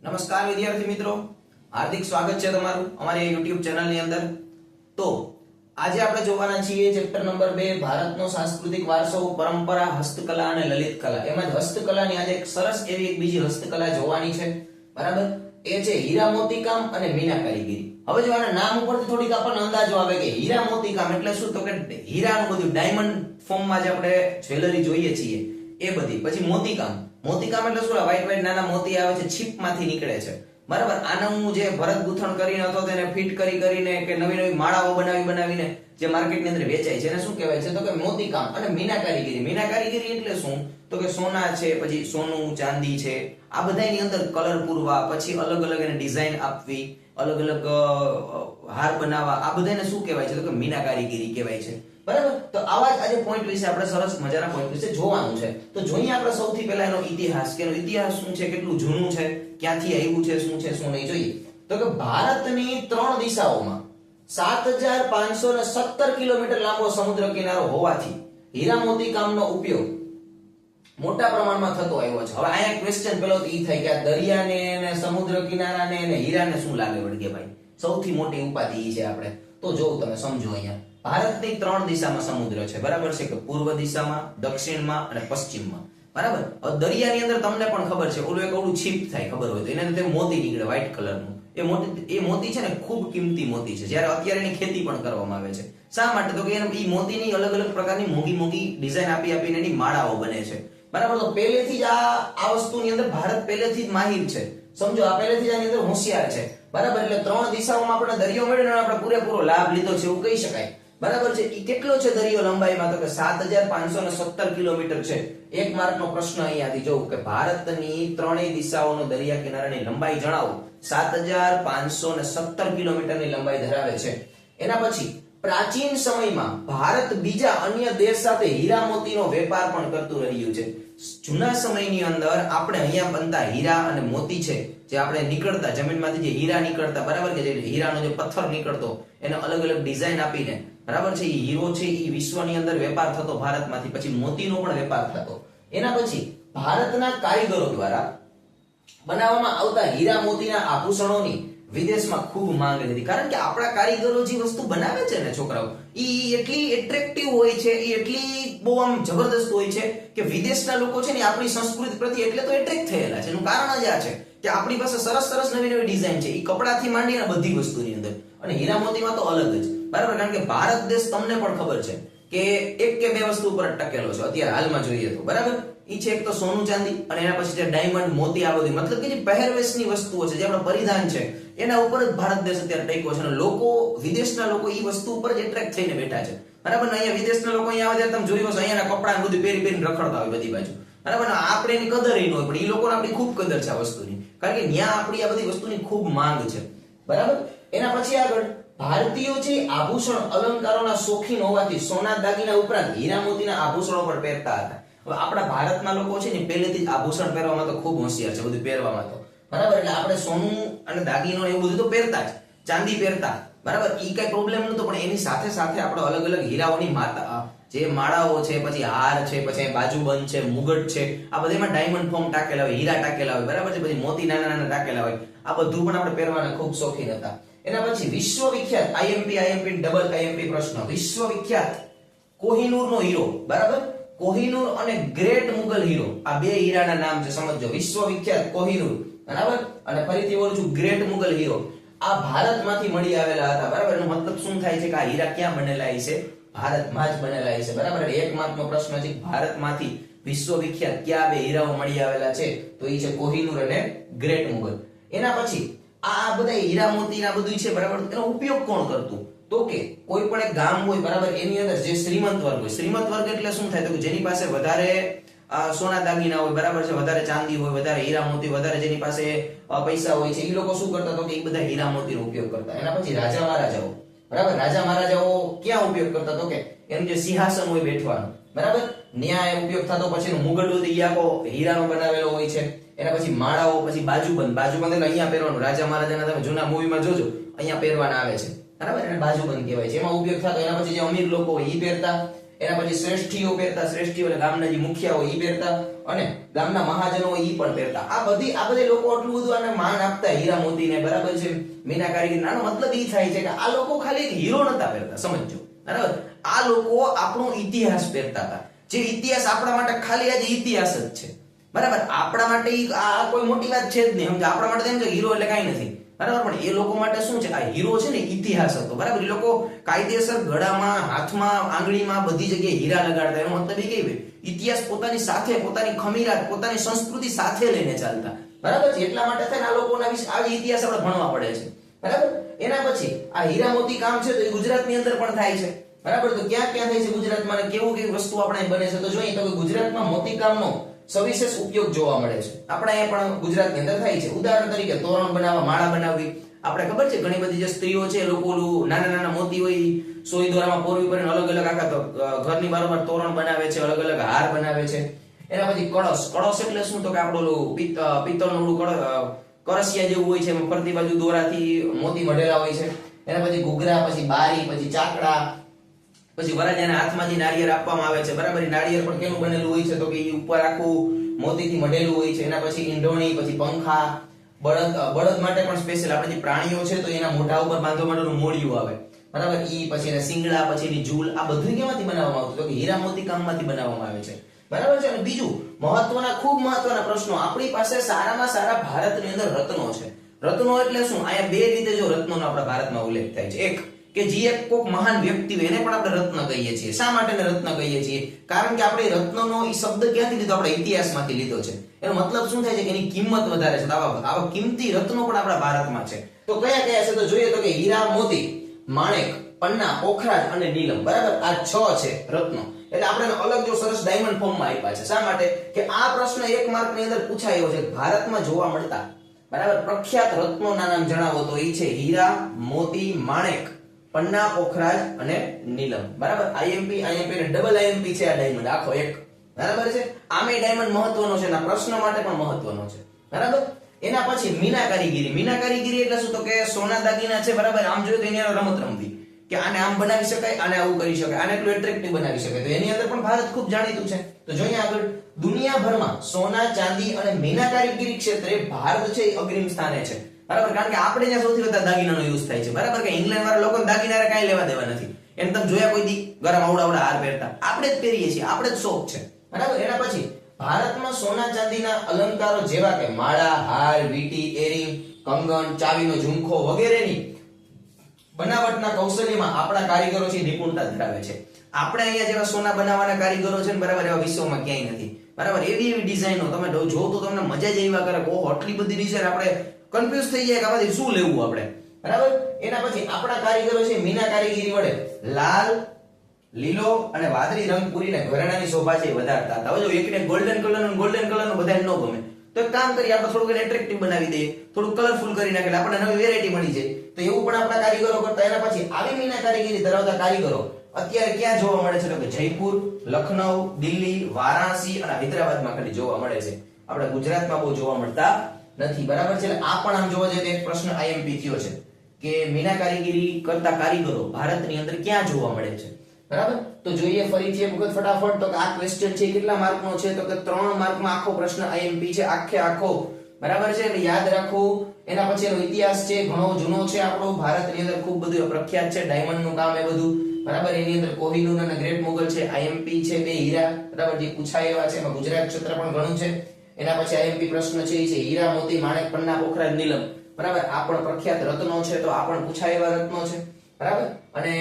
નમસ્કાર વિદ્યાર્થી મિત્રો, હાર્દિક સ્વાગત છે તમારું અમારી YouTube ચેનલની અંદર। તો આજે આપણે જોવાના છીએ ચેપ્ટર નંબર 2 ભારતનો સાંસ્કૃતિક વારસો, પરંપરા, હસ્તકલા અને લલિત કલા। એમાં હસ્તકલાની આજે એક સરસ એવી એક બીજી હસ્તકલા જોવાની છે, બરાબર? એ છે હીરા મોતીકામ અને મીના કારીગરી। હવે જો આના નામ ઉપરથી થોડીક આપણને અંદાજો આવે કે હીરા મોતીકામ એટલે શું, તો કે હીરાનું બધું ડાયમંડ ફોર્મમાં જે આપણે જ્વેલરી જોઈએ છીએ એ બધી। પછી મોતીકામ, મોતીકામ એટલે શું, વ્હાઈટ વ્હાઈટ નાના મોતી આવે છે, છીપમાંથી નીકળે છે, બરાબર? આનું જે ભરત ગૂંથણ કરીને અથવા તેને ફિટ કરીને કે નવી નવી માળાઓ બનાવીને જે માર્કેટની અંદર વેચાય છે એને શું કહેવાય છે, તો કે મોતીકામ। અને મીના કારીગરી, મીના કારીગરી એટલે શું, તો કે સોના છે, પછી સોનું ચાંદી છે, આ બધાની અંદર કલર પૂરવા, પછી અલગ અલગ એને ડિઝાઇન આપવી, અલગ અલગ હાર બનાવવા, આ બધાને શું કહેવાય છે, તો કે મીના કારીગરી કહેવાય છે, બરાબર? તો આવા જ આજે પોઈન્ટ વિશે આપણે સરસ મજાના પોઈન્ટ વિશે જોવાનું છે। તો જોઈએ આપણે સૌથી પહેલા એનો ઇતિહાસ, કે એનો ઇતિહાસ શું છે, કેટલું જૂનું છે, ક્યાંથી આવ્યું છે, શું નહીં જોઈએ। તો કે ભારતની 3 દિશાઓમાં 7517 કિલોમીટર લાંબો સમુદ્ર કિનારો હોવાથી હીરા મોતીકામનો ઉપયોગ મોટા પ્રમાણમાં થતો આવ્યો છે। હવે અહીંયા ક્વેશ્ચન પેલો તો ઈ થાય કે આ દરિયાને અને સમુદ્ર કિનારાને અને હીરાને શું લાગે વળગે ભાઈ? સૌથી મોટી ઉપાધિ ઈ છે આપણે તો જો તમે સમજો, અહીંયા ભારતની 3 દિશામાં સમુદ્ર છે, બરાબર છે? કે પૂર્વ દિશામાં, દક્ષિણમાં અને પશ્ચિમમાં, બરાબર? હવે દરિયાની અંદર તમને પણ ખબર છે, ઓલું એક ઓલું છીપ થાય, ખબર હોય તો, એના અંદર મોતી નીકળે વ્હાઈટ કલરનું। એ મોતી છે ને ખૂબ કિંમતી મોતી છે, જ્યારે અત્યારે એની ખેતી પણ કરવામાં આવે છે। શા માટે? તો કે એ મોતીની અલગ અલગ પ્રકારની મોંઘી ડિઝાઇન આપીને એની માળાઓ બને છે, બરાબર? તો પહેલેથી જ આ વસ્તુની અંદર ભારત પહેલેથી જ માહિર છે, સમજો, આ પહેલેથી જ આની અંદર હોશિયાર છે, બરાબર? એટલે 3 દિશાઓમાં આપણે દરિયો મળ્યો અને આપણે પૂરેપૂરો લાભ લીધો છે એવું કહી શકાય, બરાબર છે? ઈ કેટલો છે દરિયો લંબાઈમાં? તો કે 7517 કિલોમીટર છે। એક માર્કનો પ્રશ્ન અહીંયાથી જોઉં કે ભારતની 3 દિશાઓનો દરિયા કિનારાની લંબાઈ જણાવો। 7517 કિલોમીટરની લંબાઈ ધરાવે છે। એના પછી પ્રાચીન સમયમાં ભારત બીજા અન્ય દેશ સાથે હીરા મોતીનો વેપાર પણ કરતું રહ્યું છે। જૂના સમયની અંદર આપણે અહીંયા બનતા હીરા અને મોતી છે, જે આપણે નીકળતા જમીનમાંથી જે હીરા નીકળતા, બરાબર? કે જે હીરાનો જે પથ્થર નીકળતો એને અલગ અલગ ડિઝાઇન આપીને, બરાબર છે, એ હીરો છે એ વિશ્વની અંદર વેપાર થતો ભારતમાંથી, પછી મોતીનો પણ વેપાર થતો। એના પછી ભારતના કારીગરો દ્વારા બનાવવામાં આવતા હીરા મોતીના આભૂષણોની વિદેશમાં ખૂબ માંગ હતી, કારણ કે આપણા કારીગરો જે વસ્તુ બનાવે છે ને છોકરાઓ, ઈ એટલી એટ્રેક્ટિવ હોય છે, ઈ એટલી બહુ આમ જબરદસ્ત હોય છે કે વિદેશના લોકો છે ને આપણી સંસ્કૃતિ પ્રત્યે એટલે તો એટ્રેક્ટ થયેલા છે। એનું કારણ જ આ છે કે આપણી પાસે સરસ નવી ડિઝાઇન છે, ઈ કપડાથી માંડીને બધી વસ્તુની અંદર, અને હીરા મોતીમાં તો અલગ જ, બરાબર? કારણ કે ભારત દેશ તમને પણ ખબર છે કે એક કે બે વસ્તુ ઉપર ટકેલો છે અત્યારે હાલમાં જોઈએ તો, બરાબર? ઈ છે એક તો સોનું ચાંદી, અને એના પછી જે ડાયમંડ મોતી, આ બધી મતલબ કે જે પહેરવેશની વસ્તુઓ છે, જે આપણું પરિધાન છે, એના ઉપર જ ભારત દેશ અત્યારે ટેકો છે, અને લોકો, વિદેશના લોકો ઈ વસ્તુ ઉપર જ એટ્રેક્ટ થઈને બેઠા છે, બરાબર? ને અહીંયા વિદેશના લોકો અહીંયા આવે ત્યારે તમે જોયું હશે, અહીંયાના કપડાં બધું પહેરીને રખડતા હોય બધી બાજુ, બરાબર? આપણે એની કદર ન હોય, પણ ઈ લોકોને આપણી ખૂબ કદર છે આ વસ્તુની, કારણ કે ત્યાં આપણી આ બધી વસ્તુની ખૂબ માંગ છે, બરાબર? એના પછી આગળ ભારતીયો છે આભૂષણ અલંકારોના શોખીન હોવાથી સોના દાગીના ઉપરાંત હીરા મોતીના આભૂષણો પણ પહેરતા હતા। હવે આપણા ભારતના લોકો છે ને પહેલેથી જ આભૂષણ પહેરવામાં તો ખૂબ હોશિયાર છે, બધું પહેરવામાં તો, બરાબર? એટલે આપણે સોનું અને દાગીનો એવું બધું તો પહેરતા જ, ચાંદી પહેરતા, બરાબર? ઈ કઈ પ્રોબ્લેમ નતો, પણ એની સાથે સાથે આપણે અલગ અલગ હીરાઓની જે માળાઓ છે, પછી હાર છે, પછી બાજુબંધ છે, મુગટ છે, આ બધામાં ડાયમંડ ફોર્મ ટાકેલા હોય, હીરા ટાકેલા હોય, બરાબર છે? પછી મોતી નાના ટાકેલા હોય, આ બધું પણ આપણે પહેરવાના ખૂબ શોખીન હતા। એના પછી વિશ્વવિખ્યાત આઈએમપી ડબલ આઈએમપી પ્રશ્ન, વિશ્વવિખ્યાત કોહિનૂરનો હીરો, બરાબર? કોહિનૂર અને ગ્રેટ મુગલ હીરો, આ બે હીરાના નામ છે, સમજો। વિશ્વવિખ્યાત કોહિનૂર, બરાબર? અને ફરીથી બોલું છું, ગ્રેટ મુગલ હીરો, આ ભારતમાંથી મળી આવેલા હતા, બરાબર? એનો મતલબ શું થાય છે કે આ હીરા ક્યાં બનેલા છે? ભારતમાં જ બનેલા છે, બરાબર? એક માર્કનો પ્રશ્ન છે, ભારતમાંથી વિશ્વવિખ્યાત કયા બે હીરાઓ મળી આવેલા છે? તો એ છે કોહિનૂર અને ગ્રેટ મુગલ। એના પછી આ બધા હીરા મોતીના બધું છે, બરાબર? એનો ઉપયોગ કોણ કરતું? તો કે કોઈ પણ એક ગામ હોય, બરાબર? એની અંદર જે શ્રીમંત વર્ગ હોય, શ્રીમંત વર્ગ એટલે શું થાય, તો કે જેની પાસે વધારે સોના દાગીના હોય, બરાબર છે, વધારે ચાંદી હોય, વધારે હીરા મોતી, વધારે જેની પાસે પૈસા હોય છે, એ લોકો શું કરતા? તો કે એ બધા હીરા મોતીનો ઉપયોગ કરતા। એના પછી રાજા મહારાજાઓ, બરાબર? રાજા મહારાજાઓ ક્યાં ઉપયોગ કરતા? તો કે એનું જે સિંહાસન હોય બેઠવાનું, બરાબર? ન્યાય ઉપયોગ થતો। પછી એનું મુગટ હોય એ આખો હીરાનો બનાવેલો હોય છે। એના પછી માળાઓ, પછી બાજુબંધ એટલે અહીંયા પહેરવાનું, રાજા મહારાજાના તમે જૂના મૂવીમાં જોજો, અહીંયા પહેરવાના આવે છે, બરાબર? એને બાજુબંધ કહેવાય છે, એમાં ઉપયોગ થતો। એના પછી જે અમીર લોકો હોય એ પહેરતા। એના પછી શ્રેષ્ઠીઓ પહેરતા, શ્રેષ્ઠીઓ એટલે ગામના જે મુખિયા હોય ઈ પહેરતા, અને ગામના મહાજનો હોય ઈ પણ પહેરતા. આ બધા લોકો આટલું બધું આને માન આપતા હીરા મોતીને, બરાબર છે, મીના કારીગરી. આનો મતલબ ઈ થાય છે કે આ લોકો ખાલી એક હીરો નતા પહેરતા, સમજો, બરાબર. આ લોકો આપણો ઇતિહાસ પહેરતા હતા, જે ઇતિહાસ આપણા માટે ખાલી આજે ઇતિહાસ જ છે, બરાબર. આપણા માટે આ કોઈ મોટી વાત છે જ નહીં, સમજો. આપણા માટે એમ છે હીરો એટલે કાંઈ નથી, બરાબર. પણ એ લોકો માટે શું છે, આ હીરો છે ને ઇતિહાસ હતો, બરાબર. એ લોકો કાયદેસર ગળામાં, હાથમાં, આંગળીમાં બધી જગ્યાએ હીરા લગાડતા. એનો મતલબ એ કે ઇતિહાસ પોતાની સાથે, પોતાની ખમીરાત, પોતાની સંસ્કૃતિ સાથે લઈને ચાલતા, બરાબર છે. એટલા માટે થઈને આ લોકોના વિશે આવી ઇતિહાસ આપણે ભણવા પડે છે, બરાબર. એના પછી આ હીરા મોતી કામ છે તો એ ગુજરાતની અંદર પણ થાય છે, બરાબર. તો ક્યાં ક્યાં થાય છે ગુજરાતમાં, અને કેવી વસ્તુ આપણે બને છે તો જોઈએ તો કે ગુજરાતમાં મોતી કામનો સવિશેષ ઉપયોગ જોવા મળે છે. આપણે અહીંયા પણ ગુજરાતની અંદર થાય છે. ઉદાહરણ તરીકે તોરણ બનાવવા, માળા બનાવવી. આપણે ખબર છે ઘણી બધી જે સ્ત્રીઓ છે લોકો નાના નાના મોતી હોય સોય દોરામાં પોરવી કરીને અલગ અલગ આખા ઘરની બારોબાર તોરણ બનાવે છે, અલગ અલગ હાર બનાવે છે. એના પછી કળશ. કળશ એટલે શું તો કે આપણું પિત્તળનું કરસિયા જેવું હોય છે, એમાં ફરતી બાજુ દોરાથી મોતી મઢેલા હોય છે. એના પછી ઘૂઘરા, પછી બારી, પછી ચાકડા, પછી વરરાજાના હાથમાં જે નાળિયેર આપવામાં આવે છે, બરાબર. નાળિયેર પણ કેનું બનેલું હોય છે તો કે ઉપર આખું મોતીથી મઢેલું હોય છે. એના પછી ઈંઢોણી, પછી પંખા, બળદ માટે પણ સ્પેશિયલ આપણે જે પ્રાણીઓ છે તો એના મોઢા ઉપર બાંધવા માટેનું મોઢિયું આવે, બરાબર. ઈ પછી એના શિંગડા, પછી એની ઝૂલ, આ બધું કેમાંથી બનાવવામાં આવતું તો કે હીરા મોતી કામમાંથી બનાવવામાં આવે છે, બરાબર છે. અને બીજું ખૂબ મહત્વના પ્રશ્નો, આપણી પાસે સારામાં સારા ભારતની અંદર રત્નો છે. રત્નો એટલે શું? અહીંયા બે રીતે જો રત્નોનો આપણા ભારતમાં ઉલ્લેખ થાય છે. એક કે જે એક કોક મહાન વ્યક્તિ હોય એને પણ આપણે રત્ન કહીએ છીએ. શા માટે રત્ન કહીએ છીએ? કારણ કે આપણે રત્નનો ઈ શબ્દ ક્યાંથી લીધો? આપણે ઇતિહાસમાંથી લીધો છે. એનો મતલબ શું થાય છે કે એની કિંમત વધારે છે. આવા કિંમતી રત્નો પણ આપણા ભારતમાં છે. તો કયા કયા છે તો જોઈએ તો કે હીરા, મોતી, માણેક, પન્ના, પોખરાજ અને નીલમ, બરાબર. આ 6 છે રત્નો. એટલે આપણે અલગ જો સરસ ડાયમંડ ફોર્મમાં આપ્યા છે. શા માટે? કે આ પ્રશ્ન 1 માર્કની અંદર પૂછાયો છે. ભારતમાં જોવા મળતા, બરાબર, પ્રખ્યાત રત્નોના નામ જણાવો તો એ છે હીરા, મોતી, માણેક, પન્ના, પોખરાજ અને નીલમ, બરાબર. આઈએમપી ને ડબલ આઈએમપી છે આ ડાયમંડ આખો એક, બરાબર છે. આમે ડાયમંડ મહત્વનો છે અને પ્રશ્ન માટે પણ મહત્વનો છે, બરાબર. એના પછી મીના કારીગરી. મીના કારીગરી એટલે શું તો કે સોના દાગીના છે, બરાબર. આમ જોઈએ તો એની રમત રમવી કે આને આમ બનાવી શકાય, આને આવું કરી શકાય, આને એટલું એટ્રેક્ટિવ બનાવી શકાય. તો એની અંદર પણ ભારત ખૂબ જાણીતું છે. તો જોઈએ આગળ, દુનિયાભરમાં સોના, ચાંદી અને મીના કારીગરી ક્ષેત્રે ભારત છે એ અગ્રીમ સ્થાને છે, બરાબર. કારણ કે આપણે ત્યાં સૌથી વધારે દાગીનાનો યુઝ થાય છે, બરાબર. કે ઇંગ્લેન્ડ વાળા લોકો દાગીનારે કાંઈ લેવા દેવા નથી. એને તમે જોયા કોઈ દી ગરમ આવડા હાર પહેરતા? આપણે જ પહેરીએ છીએ, આપણે જ શોખ છે, બરાબર. એના પછી ભારતમાં સોના ચાંદીના અલંકારો જેવા કે માળા, હાર, વીંટી, એરિંગ, કંગન, ચાવીનો ઝુમખો વગેરેની બનાવટના કૌશલ્યમાં આપણા કારીગરો છે નિપુણતા ધરાવે છે. આપણે અહીંયા જેવા સોના બનાવવાના કારીગરો છે ને, બરાબર, એવા વિશ્વમાં ક્યાંય નથી, બરાબર. એવી ડિઝાઇનો તમે જો તો તમને મજા જ એવા કરે. ઓહો, આટલી બધી ડિઝાઇન, આપણે કન્ફ્યુઝ થઈ જાય કે આમાંથી શું લેવું આપણે, બરાબર. એના પછી આપણા કારીગરો છે મીના કારીગરી વડે લાલ, લીલો અને વાદળી રંગ પૂરીને ઘરેણાની શોભા છે વધારતા હતા. હવે જો એકને ગોલ્ડન કલરનું બધાને ન ગમે તો એક કામ કરીએ, આપણે થોડુંક એટ્રેક્ટિવ બનાવી દઈએ, થોડું કલરફુલ કરી નાખીએ, આપણને નવી વેરાયટી મળી જાય. તો એવું પણ આપણા કારીગરો કરતા. એના પછી આવી મીના કારીગરી ધરાવતા કારીગરો અત્યારે ક્યાં જોવા મળે છે? તો કે જયપુર, લખનઉ, દિલ્હી, વારાણસી અને હૈદરાબાદમાં ખાલી જોવા મળે છે. આપણે ગુજરાતમાં બહુ જોવા મળતા નથી, બરાબર છે. આ પણ આમ જોવા જઈએ તો એક પ્રશ્ન આઈએમપી થયો છે કે મીના કારીગરી કરતા કારીગરો ભારતની અંદર ક્યાં જોવા મળે છે, બરાબર. તો જોઈએ ફરીથી એક વખત ફટાફટ. તો કે આ ક્વેશ્ચન છે કેટલા માર્કનો છે? તો કે 3 માર્કમાં આખો પ્રશ્ન આઈએમપી છે, આખો, બરાબર છે. એટલે યાદ રાખવું. એના પછી એનો ઇતિહાસ છે, ઘણો જૂનો છે આપણો. ભારતની અંદર ખૂબ બધું પ્રખ્યાત છે, ડાયમંડનું કામ એ બધું, બરાબર. એની અંદર કોહિનૂર અને ગ્રેટ મુગલ છે. આઈએમપી છે 2 હીરા, બરાબર, જે પૂછાય એવા છે. એમાં ગુજરાત ક્ષેત્ર પણ ઘણું છે. એના પછી આઈએમપી પ્રશ્ન છે એ છે હીરા, મોતી, માણેક, પન્ના, પોખરાજ, નીલમ, બરાબર. આ પણ પ્રખ્યાત રત્નો છે, તો આ પણ પૂછાય એવા રત્નો છે, બરાબર. અને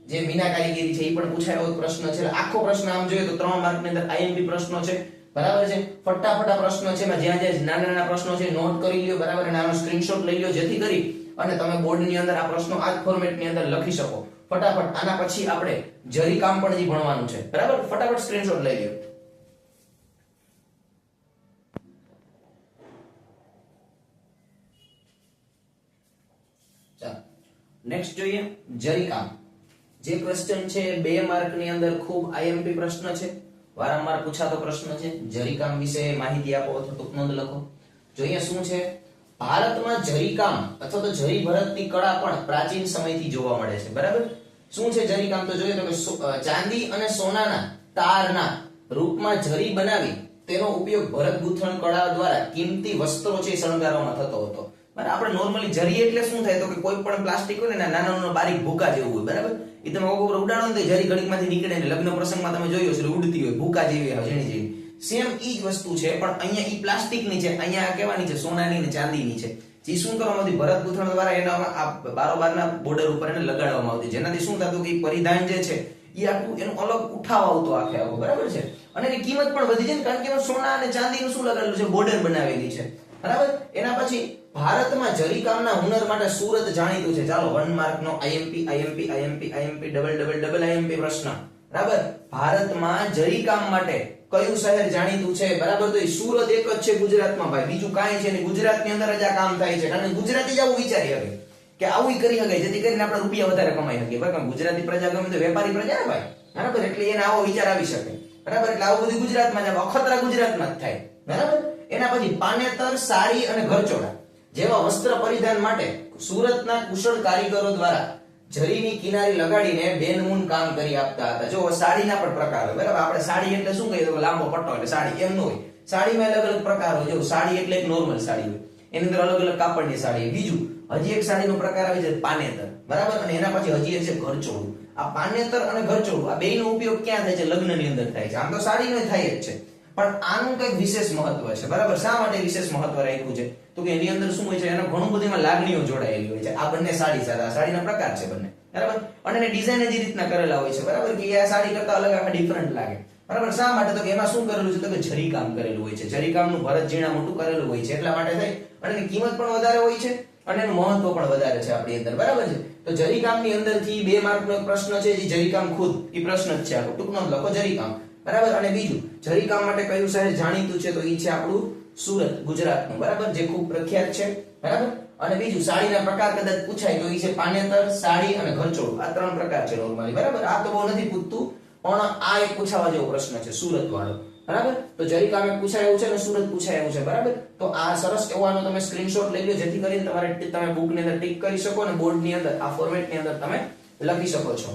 જે મીના કારીગરી છે એ પણ પૂછાય એવો પ્રશ્ન છે. આખો પ્રશ્ન આમ જોઈએ તો 3 માર્કની અંદર આઈએમપી પ્રશ્નો છે, બરાબર છે. ફટાફટ પ્રશ્નો છે, એમાં જ્યાં નાના પ્રશ્નો છે નોટ કરી લ્યો, બરાબર. અને આનો સ્ક્રીનશોટ લઈ લ્યો, જેથી કરી અને તમે બોર્ડની અંદર આ પ્રશ્નો આ જ ફોર્મેટની અંદર લખી શકો ફટાફટ. આના પછી આપણે જરી કામ પણ ભણવાનું છે, બરાબર. ફટાફટ સ્ક્રીનશોટ લઈ લ્યો. ચાલો નેક્સ્ટ જોઈએ જરી કામ. જે ક્વેશ્ચન છે 2 માર્કની અંદર ખૂબ આઈએમપી પ્રશ્ન છે, વારંવાર પૂછાતો પ્રશ્ન છે. જરીકામ વિશે માહિતી આપો અથવા ટૂંક નોંધ લખો. જોઈએ શું છે. ભારતમાં જરીકામ અથવા તો જરી ભરતની કળા પણ પ્રાચીન સમયથી જોવા મળે છે, બરાબર. શું છે જરીકામ? તો જોઈએ તો કે ચાંદી અને સોનાના તારના રૂપમાં જરી બનાવી તેનો ઉપયોગ ભરત ગૂંથણ કળા દ્વારા કિંમતી વસ્ત્રો છે એ શણગારવામાં થતો હતો. બરાબર, આપણે નોર્મલી જરી એટલે શું થાય તો કે કોઈ પણ પ્લાસ્ટિક હોય ને નાના નાના બારીક ભૂકા જેવું હોય, બરાબર, એ તમે ઓગ ઉપર ઉડાડો ને તો જરી ઘડીકમાંથી નીકળે ને લગ્ન પ્રસંગમાં તમે જોયું હશે ઉડતી હોય ભૂકા જેવી ઝીણી ઝીણી. સેમ ઈ જ વસ્તુ છે, પણ અહીંયા ઈ પ્લાસ્ટિકની છે, અહીંયા કેવાની છે? સોનાની ને ચાંદીની છે. જે શું કરવામાં આવતી? ભરત ગૂંથણ દ્વારા એના આ બારોબારના બોર્ડર ઉપર એને લગાડવામાં આવતી, જેનાથી શું થતું કે પરિધાન જે છે એ આખું એનું અલગ ઉઠાવ આવતો આખે આખો, બરાબર છે. અને એની કિંમત પણ વધી જાય કારણ કે એમાં સોના અને ચાંદીનું શું લગાડેલું છે? બોર્ડર બનાવેલી છે, બરાબર. એના પછી ભારતમાં જરીકામના હુનર માટે સુરત જાણીતું છે. ચાલો 1 માર્ક નો IMP ડબલ IMP પ્રશ્ન, બરાબર. ભારતમાં જરીકામ માટે કયું શહેર જાણીતું છે? બરાબર, તો એ સુરત એક જ છે ગુજરાતમાં ભાઈ, બીજું કાંઈ છે નહીં. ગુજરાતની અંદર જ આ કામ થાય છે કારણ કે ગુજરાતી જ આવું વિચારી શકે કે આવું કરી શકાય જેથી કરીને આપણે રૂપિયા વધારે કમાઈ શકીએ. બરાબર, ગુજરાતી પ્રજા ગમે તો વેપારી પ્રજા ને ભાઈ, બરાબર, એટલે એને આવો વિચાર આવી શકે, બરાબર. એટલે આવું બધું ગુજરાતમાં જ અખતરા ગુજરાતમાં જ થાય, બરાબર. એના પછી પાનેતર, સાડી અને ઘરચોળા જેવા વસ્ત્ર પરિધાન માટે સુરતના કુશળ કારીગરો દ્વારા જરીની કિનારી લગાડીને બેનમૂન કામ કરી આપતા હતા. જો સાડીના પણ પ્રકાર હોય, બરાબર. આપણે સાડી એટલે શું કહીએ તો લાંબો પટ્ટો એટલે સાડી, એમ ન હોય. સાડીમાં અલગ અલગ પ્રકાર હોય. જો સાડી એટલે એક નોર્મલ સાડી હોય, એની અંદર અલગ અલગ કાપડની સાડી. બીજું હજી એક સાડીનો પ્રકાર આવે છે પાનેતર, બરાબર. અને એના પછી હજી એક છે ઘરચોળું. આ પાનેતર અને ઘરચોળું આ બેયનો ઉપયોગ ક્યાં થાય છે? લગ્નની અંદર થાય છે. આમ તો સાડીનો થાય જ છે, પણ આનું કઈક વિશેષ મહત્વ છે, બરાબર. શા માટે વિશેષ મહત્વ રાખ્યું છે? તો કે એની અંદર શું હોય છે? એના ઘણું બધું એમાં લાગણીઓ જોડાયેલી હોય છે. આ બંને સાડી સાથે, આ સાડીના પ્રકાર છે બંને, બરાબર. અને એને ડિઝાઇન જ રીતના કરેલા હોય છે, બરાબર, કે આ સાડી કરતા અલગ આખા ડિફરન્ટ લાગે, બરાબર. શા માટે? તો કે એમાં શું કરેલું છે? તો કે જરી કામ કરેલું હોય છે. જરી કામનું ભરત ઝીણા મોટું કરેલું હોય છે, એટલા માટે થાય. અને એની કિંમત પણ વધારે હોય છે અને એનું મહત્વ પણ વધારે છે આપણી અંદર, બરાબર છે. તો જરી કામની અંદરથી 2 માર્કનો એક પ્રશ્ન છે જે જરી કામ ખુદ ઈ પ્રશ્ન જ છે, આપણો ટૂંકનો લખો જરી કામ, બરાબર. અને બીજું જરી કામ માટે કયું શહેર જાણીતું છે? તો ઈ છે આપણું સુરત, ગુજરાતનું, બરાબર, જે ખૂબ પ્રખ્યાત છે, બરાબર. અને બીજું સાડીના પ્રકાર કદાચ પૂછાય તો ઈ છે પાનેતર, સાડી અને ઘરચોળું. આ 3 પ્રકાર છે નોર્મલી, બરાબર. આ તો બહુ નથી પૂછતું, પણ આ એક પૂછાવા જેવો પ્રશ્ન છે સુરત વાળો, બરાબર. તો જરી કામ એક પૂછાય એવું છે અને સુરત પૂછાય એવું છે, બરાબર. તો આ સરસ એવો આનો તમે સ્ક્રીનશોટ લઈ લો જેથી કરીને તમે બુકની અંદર ટિક કરી શકો અને બોર્ડની અંદર આ ફોર્મેટની અંદર તમે લખી શકો છો.